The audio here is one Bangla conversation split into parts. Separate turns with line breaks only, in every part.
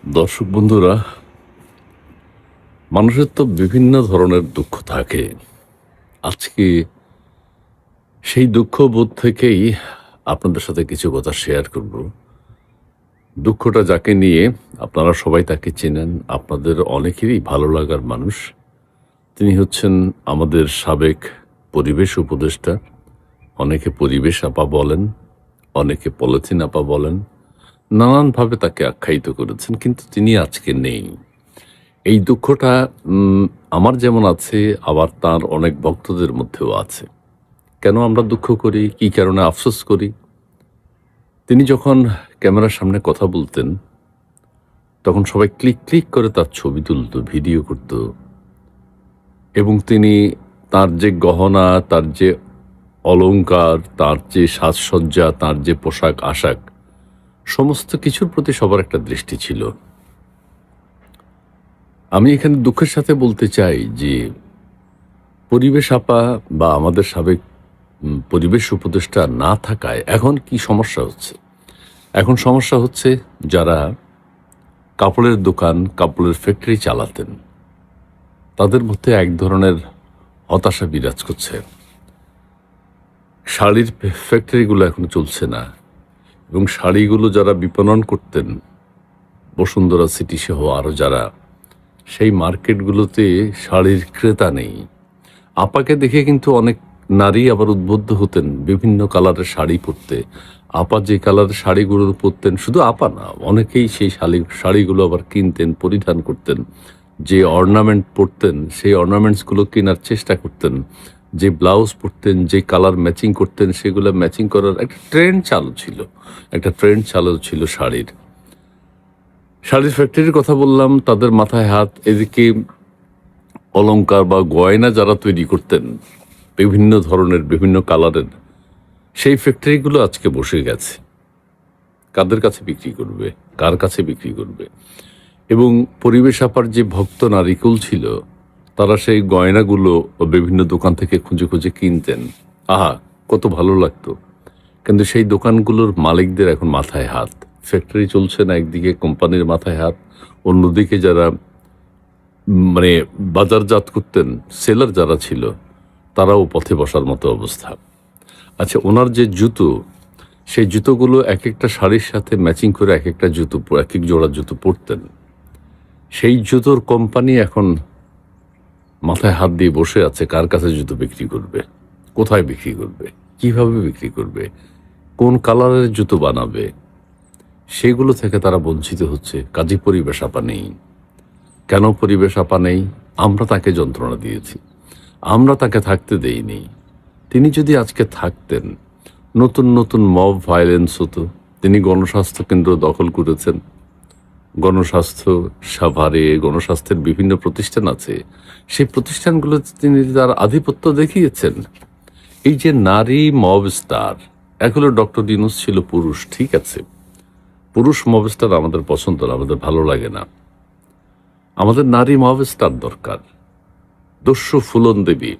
দর্শক বন্ধুরা, মানুষের তো বিভিন্ন ধরনের দুঃখ থাকে। আজকে সেই দুঃখবোধ থেকেই আপনাদের সাথে কিছু কথা শেয়ার করব। দুঃখটা যাকে নিয়ে আপনারা সবাই তাকে চেনেন, আপনাদের অনেকেরই ভালো লাগার মানুষ। তিনি হচ্ছেন আমাদের সাবেক পরিবেশ উপদেষ্টা। অনেকে পরিবেশ আপা বলেন, অনেকে পলিথিন আপা বলেন, নানানভাবে তাকে আখ্যায়িত করেছেন, কিন্তু তিনি আজকে নেই। এই দুঃখটা আমার যেমন আছে, আবার তার অনেক ভক্তদের মধ্যেও আছে। কেন আমরা দুঃখ করি, কি কারণে আফসোস করি? তিনি যখন ক্যামেরার সামনে কথা বলতেন, তখন সবাই ক্লিক ক্লিক করে তার ছবি তুলত, ভিডিও করত, এবং তিনি তার যে গহনা, তার যে অলংকার, তার যে সাজসজ্জা, তার যে পোশাক আশাক, সমস্ত কিছুর প্রতি সবার একটা দৃষ্টি ছিল। আমি এখানে দুঃখের সাথে বলতে চাই যে পরিবেশ আপা বা আমাদের সাবেক পরিবেশ উপদেষ্টা না থাকায় এখন কি সমস্যা হচ্ছে? এখন সমস্যা হচ্ছে যারা কাপড়ের দোকান, কাপড়ের ফ্যাক্টরি চালাতেন, তাদের মধ্যে এক ধরনের হতাশা বিরাজ করছে। শাড়ির ফ্যাক্টরিগুলো এখন চলছে না, এবং শাড়িগুলো যারা বিপণন করতেন, বসুন্ধরা সিটি সহ আরও যারা, সেই মার্কেটগুলোতে শাড়ির ক্রেতা নেই। আপাকে দেখে কিন্তু অনেক নারী আবার উদ্বুদ্ধ হতেন বিভিন্ন কালারের শাড়ি পরতে। আপা যে কালারের শাড়িগুলো পরতেন, শুধু আপা না, অনেকেই সেই শাড়িগুলো আবার কিনতেন, পরিধান করতেন। যে অর্নামেন্ট পরতেন, সেই অর্নামেন্টসগুলো কেনার চেষ্টা করতেন। যে ব্লাউজ পরতেন, যে কালার ম্যাচিং করতেন, সেগুলো ম্যাচিং করার একটা ট্রেন্ড চালু ছিল শাড়ির। শাড়ির ফ্যাক্টরির কথা বললাম, তাদের মাথায় হাত। এদিকে অলংকার বা গয়না যারা তৈরি করতেন বিভিন্ন ধরনের, বিভিন্ন কালারের, সেই ফ্যাক্টরিগুলো আজকে বসে গেছে। কাদের কাছে বিক্রি করবে, কার কাছে বিক্রি করবে? এবং পরিবেশ আপার যে ভক্ত নারীকুল ছিল, তারা সেই গয়নাগুলো বিভিন্ন দোকান থেকে খুঁজে খুঁজে কিনতেন। আহা, কত ভালো লাগতো। কিন্তু সেই দোকানগুলোর মালিকদের এখন মাথায় হাত। ফ্যাক্টরি চলছে না, একদিকে কোম্পানির মাথায় হাত, অন্যদিকে যারা মানে বাজারজাত করতেন, সেলার যারা ছিল, তারাও পথে বসার মতো অবস্থা। আচ্ছা, ওনার যে জুতো, সেই জুতোগুলো এক একটা শাড়ির সাথে ম্যাচিং করে এক একটা জুতো, এক এক জোড়া জুতো পরতেন। সেই জুতোর কোম্পানি এখন মাথায় হাত দিয়ে বসে আছে, কার কাছে জুতো বিক্রি করবে, কোথায় বিক্রি করবে, কিভাবে বিক্রি করবে, কোন কালারের জুতো বানাবে, সেগুলো থেকে তারা বঞ্চিত হচ্ছে। কাজী পরিবেশ আপা নেই। কেন পরিবেশ আপা নেই? আমরা তাকে যন্ত্রণা দিয়েছি, আমরা তাকে থাকতে দেইনি। তিনি যদি আজকে থাকতেন, নতুন নতুন মব ভায়োলেন্স হতো। তিনি গণস্বাস্থ্য কেন্দ্র দখল করেছেন, গণস্বাস্থ্য সাভারে, গণস্বাস্থ্যের বিভিন্ন প্রতিষ্ঠান আছে, সেই প্রতিষ্ঠানগুলোতে তিনি তার আধিপত্য দেখিয়েছেন। এই যে নারী মব স্টার, এগুলো ডক্টর ইউনূস ছিল পুরুষ, ঠিক আছে, পুরুষ মব স্টার আমাদের পছন্দ না, আমাদের ভালো লাগে না। আমাদের নারী মব স্টার দরকার। দস্যু ফুলন দেবী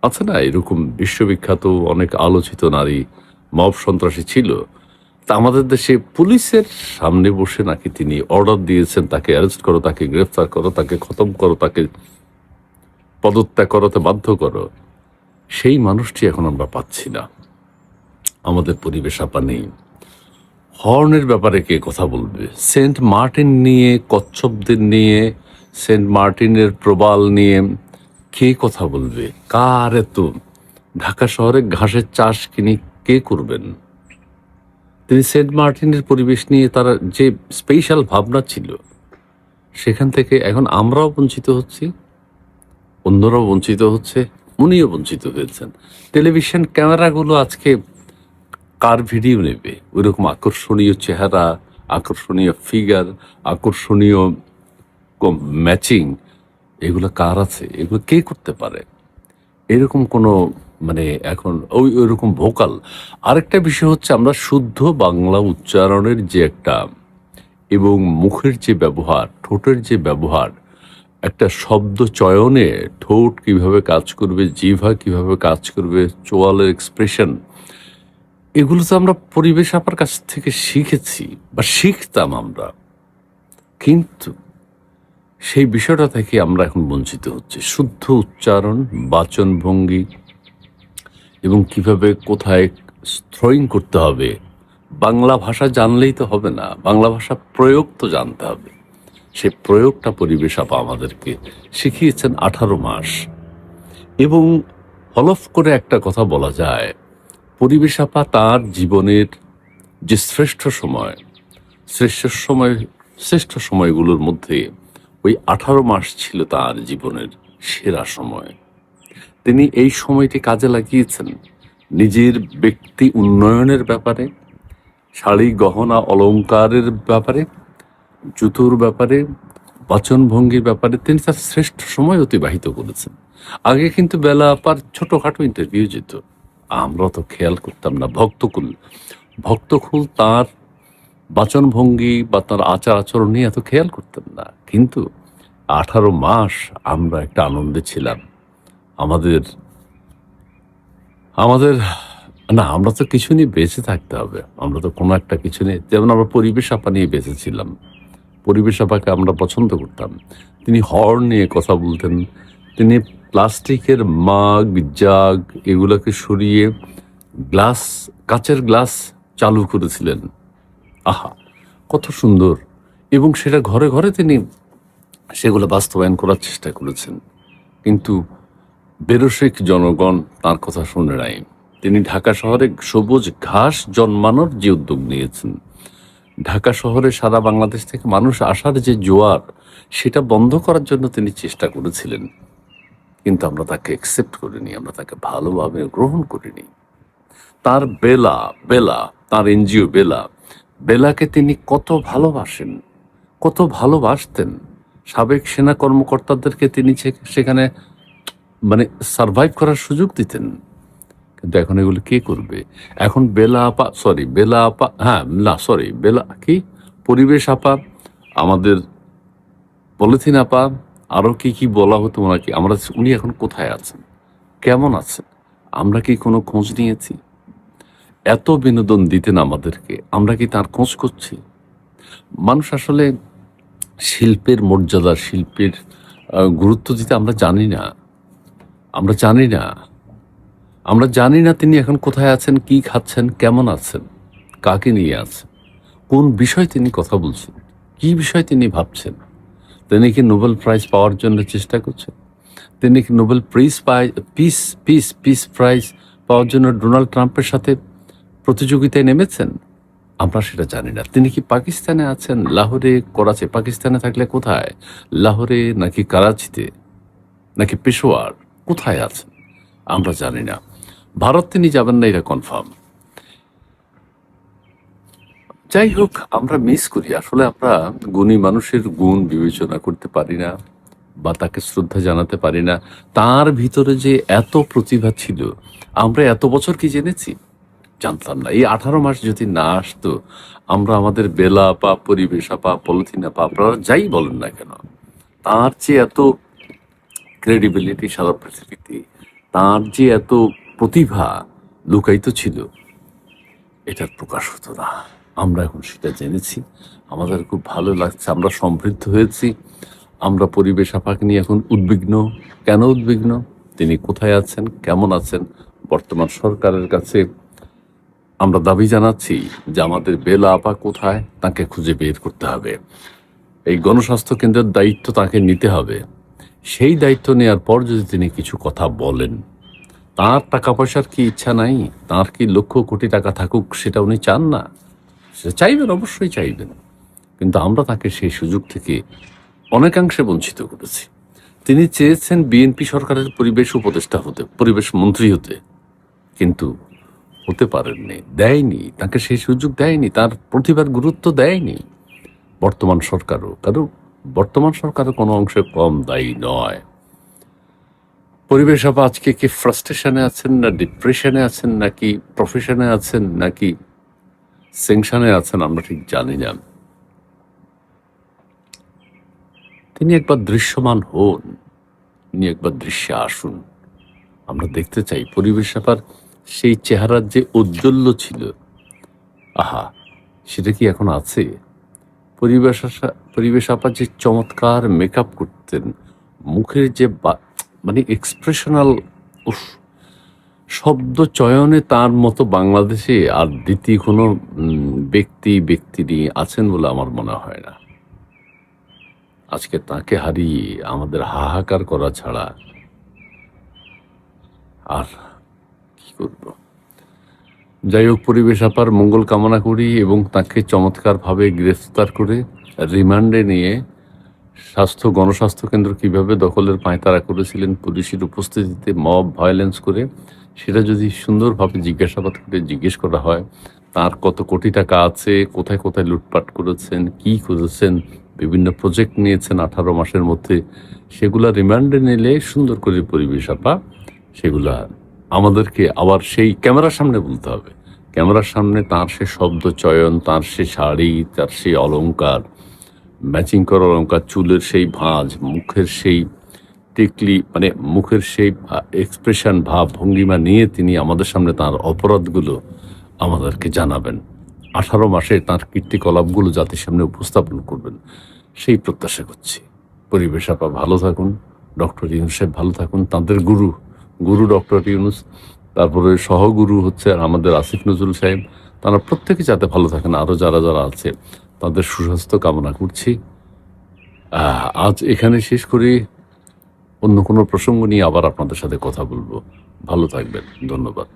আছে না, এরকম বিশ্ববিখ্যাত অনেক আলোচিত নারী মব সন্ত্রাসী ছিল। তা আমাদের দেশে পুলিশের সামনে বসে নাকি তিনি অর্ডার দিয়েছেন, তাকে অ্যারেস্ট করো, তাকে গ্রেফতার করো, তাকে খতম করো, তাকে পদত্যাগ করাতে বাধ্য করো। সেই মানুষটি এখন আমরা পাচ্ছি না। আমাদের পরিবেশ আপা নেই। হর্নের ব্যাপারে কে কথা বলবে? সেন্ট মার্টিন নিয়ে, কচ্ছপদের নিয়ে, সেন্ট মার্টিনের প্রবাল নিয়ে কে কথা বলবে? কার এত? ঢাকা শহরে ঘাসের চাষ কিনে কে করবেন? তিনি সেন্ট মার্টিনের পরিবেশ নিয়ে তার যে স্পেশাল ভাবনা ছিল, সেখান থেকে এখন আমরাও বঞ্চিত হচ্ছি, অন্যরাও বঞ্চিত হচ্ছে, উনিও বঞ্চিত হয়েছেন। টেলিভিশন ক্যামেরাগুলো আজকে কার ভিডিও নেবে? ওইরকম আকর্ষণীয় চেহারা, আকর্ষণীয় ফিগার, আকর্ষণীয় ম্যাচিং, এগুলো কার আছে? এগুলো কে করতে পারে? এরকম কোনো এখন ওইরকম ভোকাল। আরেকটা বিষয় হচ্ছে, আমরা শুদ্ধ বাংলা উচ্চারণের যে একটা, এবং মুখের যে ব্যবহার, ঠোঁটের যে ব্যবহার, একটা শব্দ চয়নে ঠোঁট কিভাবে কাজ করবে, জিহ্বা কিভাবে কাজ করবে, চোয়ালের এক্সপ্রেশন, এগুলো তো আমরা পরিবেশ আপার কাছ থেকে শিখেছি বা শিখতাম আমরা। কিন্তু সেই বিষয়টা থেকে আমরা এখন বঞ্চিত হচ্ছি। শুদ্ধ উচ্চারণ, বাচনভঙ্গি এবং কিভাবে কোথায় থ্রোয়িং করতে হবে, বাংলা ভাষা জানলেই তো হবে না, বাংলা ভাষা প্রয়োগ তো জানতে হবে। সেই প্রয়োগটা পরিবেশ আপা আমাদেরকে শিখিয়েছেন 18 মাস। এবং হলফ করে একটা কথা বলা যায়, পরিবেশ আপা তার জীবনের যে শ্রেষ্ঠ সময়গুলোর মধ্যে ওই 18 মাস ছিল তার জীবনের সেরা সময়। তিনি এই সময়টি কাজে লাগিয়েছেন নিজের ব্যক্তি উন্নয়নের ব্যাপারে, শাড়ি গহনা অলংকারের ব্যাপারে, জুতোর ব্যাপারে, বাচনভঙ্গির ব্যাপারে তিনি তার শ্রেষ্ঠ সময় অতিবাহিত করেছেন। আগে কিন্তু বেলা আপার ছোটখাটো ইন্টারভিউ যেত, আমরা তো খেয়াল করতাম না। ভক্তকুল তার বাচনভঙ্গি বা তার আচার আচরণ নিয়ে এত খেয়াল করতেন না। কিন্তু 18 মাস আমরা একটা আনন্দে ছিলাম। আমাদের আমাদের না, আমরা তো কিছু নিয়ে বেঁচে থাকতে হবে। আমরা তো কোনো একটা কিছু নিয়ে, যেমন আমরা পরিবেশ আপা নিয়ে বেঁচেছিলাম। পরিবেশ আপাকে আমরা পছন্দ করতাম। তিনি হর্ন নিয়ে কথা বলতেন। তিনি প্লাস্টিকের মাগ, জাগ এগুলোকে সরিয়ে গ্লাস, কাচের গ্লাস চালু করেছিলেন। আহা, কত সুন্দর! এবং সেটা ঘরে ঘরে তিনি সেগুলো বাস্তবায়ন করার চেষ্টা করেছেন। কিন্তু বেরসিক জনগণ তার কথা শুনে নাই। তিনি ঢাকা শহরে সবুজ ঘাস জন্মানোর যে উদ্যোগ নিয়েছেন, ঢাকা শহরে সারা বাংলাদেশ থেকে মানুষ আসার যে জোয়ার, সেটা বন্ধ করার জন্য তিনি চেষ্টা করেছিলেন। কিন্তু আমরা তাকে অ্যাকসেপ্ট করিনি, আমরা তাকে ভালোভাবে গ্রহণ করিনি। তার বেলা, তার এনজিও বেলাকে তিনি কত ভালোবাসেন, কত ভালোবাসতেন। সাবেক সেনা কর্মকর্তাদেরকে তিনি সেখানে মানে সার্ভাইভ করার সুযোগ দিতেন। কিন্তু এখন এগুলো কে করবে? এখন পরিবেশ আপা, আমাদের পলিথিন আপা, আরো কি কি বলা হতো ওনাকে, উনি এখন কোথায় আছেন, কেমন আছেন, আমরা কি কোনো খোঁজ নিয়েছি? এত বিনোদন দিতেন আমাদেরকে, আমরা কি তার খোঁজ করছি? মানুষ আসলে শিল্পের মর্যাদা, শিল্পের গুরুত্ব দিতে আমরা জানি না। আমরা জানি না তিনি এখন কোথায় আছেন, কি খাচ্ছেন, কেমন আছেন, কাকে নিয়ে আছেন, কোন বিষয় তিনি কথা বলছেন, কি বিষয় তিনি ভাবছেন। তিনি কি নোবেল প্রাইজ পাওয়ার জন্য চেষ্টা করছেন? তিনি কি নোবেল পিস প্রাইজ পাওয়ার জন্য ডোনাল্ড ট্রাম্পের সাথে প্রতিযোগিতায় নেমেছেন? আমরা সেটা জানি না। তিনি কি পাকিস্তানে আছেন, লাহোরে, করাচি? পাকিস্তানে থাকলে কোথায়? লাহোরে নাকি করাচিতে নাকি পেশোয়ার? কোথায় আছেন আমরা জানি না। ভারত তিনি যাবেন না, এটা কনফার্ম। যাই হোক, আমরা মিস করি আসলে। আমরা গুণী মানুষের গুণ বিবেচনা করতে পারি না বা তাকে শ্রদ্ধা জানাতে পারি না। তার ভিতরে যে এত প্রতিভা ছিল, আমরা এত বছর কি জেনেছি? জানতাম না। এই 18 মাস যদি না আসতো, আমরা আমাদের বেলা আপা, পরিবেশ আপা, পলিথিন আপা, আপনারা যাই বলেন না কেন, তার যে এত ক্রেডিবিলিটি সারা পৃথিবীতে, তার যে এত প্রতিভা লুকায়িত ছিল, এটার প্রকাশ হতো না। আমরা এখন সেটা জেনেছি, আমাদের খুব ভালো লাগছে, আমরা সমৃদ্ধ হয়েছি। আমরা পরিবেশ আপাকে নিয়ে এখন উদ্বিগ্ন। কেন উদ্বিগ্ন? তিনি কোথায় আছেন, কেমন আছেন? বর্তমান সরকারের কাছে আমরা দাবি জানাচ্ছি যে আমাদের বেলা আপা কোথায়, তাকে খুঁজে বের করতে হবে। এই গণস্বাস্থ্য কেন্দ্রের দায়িত্ব তাকে নিতে হবে। সেই দায়িত্ব নেওয়ার পর যদি তিনি কিছু কথা বলেন, তার টাকা পয়সার কি ইচ্ছা নাই? তার কি লক্ষ কোটি টাকা থাকুক সেটা উনি চান না? সে চাইবেন, অবশ্যই চাইবেন। কিন্তু আমরা তাকে সেই সুযোগ থেকে অনেকাংশে বঞ্চিত করেছি। তিনি চেয়েছেন বিএনপি সরকারের পরিবেশ উপদেষ্টা হতে, পরিবেশ মন্ত্রী হতে, কিন্তু হতে পারেননি, দেয়নি, তাকে সেই সুযোগ দেয়নি, তার প্রতিভার গুরুত্ব দেয়নি বর্তমান সরকারও কোনো অংশে কম দায়ী নয়। পরিবেশ আপা আজকে কি ফ্রাস্ট্রেশনে আছেন, না ডিপ্রেশনে আছেন, নাকি প্রফেশনে আছেন, নাকি সেংশনে আছেন, আমরা ঠিক জানি না। তিনি একবার দৃশ্যমান হন, তিনি একবার দৃশ্যে আসুন। আমরা দেখতে চাই পরিবেশ আপার সেই চেহারার যে ঔজ্জ্বল্য ছিল, আহা, সেটা কি এখন আছে? পরিবেশ আপা যে চমৎকার মেকআপ করতেন, মুখের যে মানে এক্সপ্রেশনাল, শব্দ চয়নে তার মতো বাংলাদেশে আর দ্বিতীয় কোনো ব্যক্তি আছেন বলে আমার মনে হয় না। আজকে তাকে হারিয়ে আমাদের হাহাকার করা ছাড়া আর কি করব। যাই হোক, পরিবেশ আপার মঙ্গল কামনা করি এবং তাকে চমৎকারভাবে গ্রেফতার করে রিমান্ডে নিয়ে গণস্বাস্থ্য কেন্দ্র কিভাবে দখলের পাঁয়তারা করেছিলেন পুলিশের উপস্থিতিতে মব ভায়োলেন্স করে, সেটা যদি সুন্দরভাবে জিজ্ঞাসাবাদ করে জিজ্ঞেস করা হয়, তার কত কোটি টাকা আছে, কোথায় কোথায় লুটপাট করেছেন, কি করেছেন, বিভিন্ন প্রজেক্ট নিয়েছেন 18 মাসের মধ্যে, সেগুলা রিমান্ডে নিলে সুন্দর করে পরিবেশ আপা সেগুলা আমাদেরকে আবার সেই ক্যামেরার সামনে বলতে হবে। ক্যামেরার সামনে তার সে শব্দ চয়ন, তার সে শাড়ি, তার সেই অলংকার, ম্যাচিং করা অলংকার, চুলের সেই ভাঁজ, মুখের সেই টিকলি, মানে মুখের সেই এক্সপ্রেশন, ভাব ভঙ্গিমা নিয়ে তিনি আমাদের সামনে তার অপরাধগুলো আমাদেরকে জানাবেন। 18 মাসে তার কীর্তিকলাপগুলো জাতির সামনে উপস্থাপন করবেন, সেই প্রত্যাশা করছি। পরিবেশ আপা ভালো থাকুন, ডক্টর ইউনুস সাহেব ভালো থাকুন, তাদের গুরু ডক্টর ইউনুস, তারপরে সহগুরু হচ্ছে আমাদের আসিফ নজরুল সাহেব, তারা প্রত্যেকে যাতে ভালো থাকেন, আরও যারা যারা আছে তাদের সুস্বাস্থ্য কামনা করছি। আজ এখানে শেষ করি, অন্য কোনো প্রসঙ্গ নিয়ে আবার আপনাদের সাথে কথা বলবো। ভালো থাকবেন, ধন্যবাদ।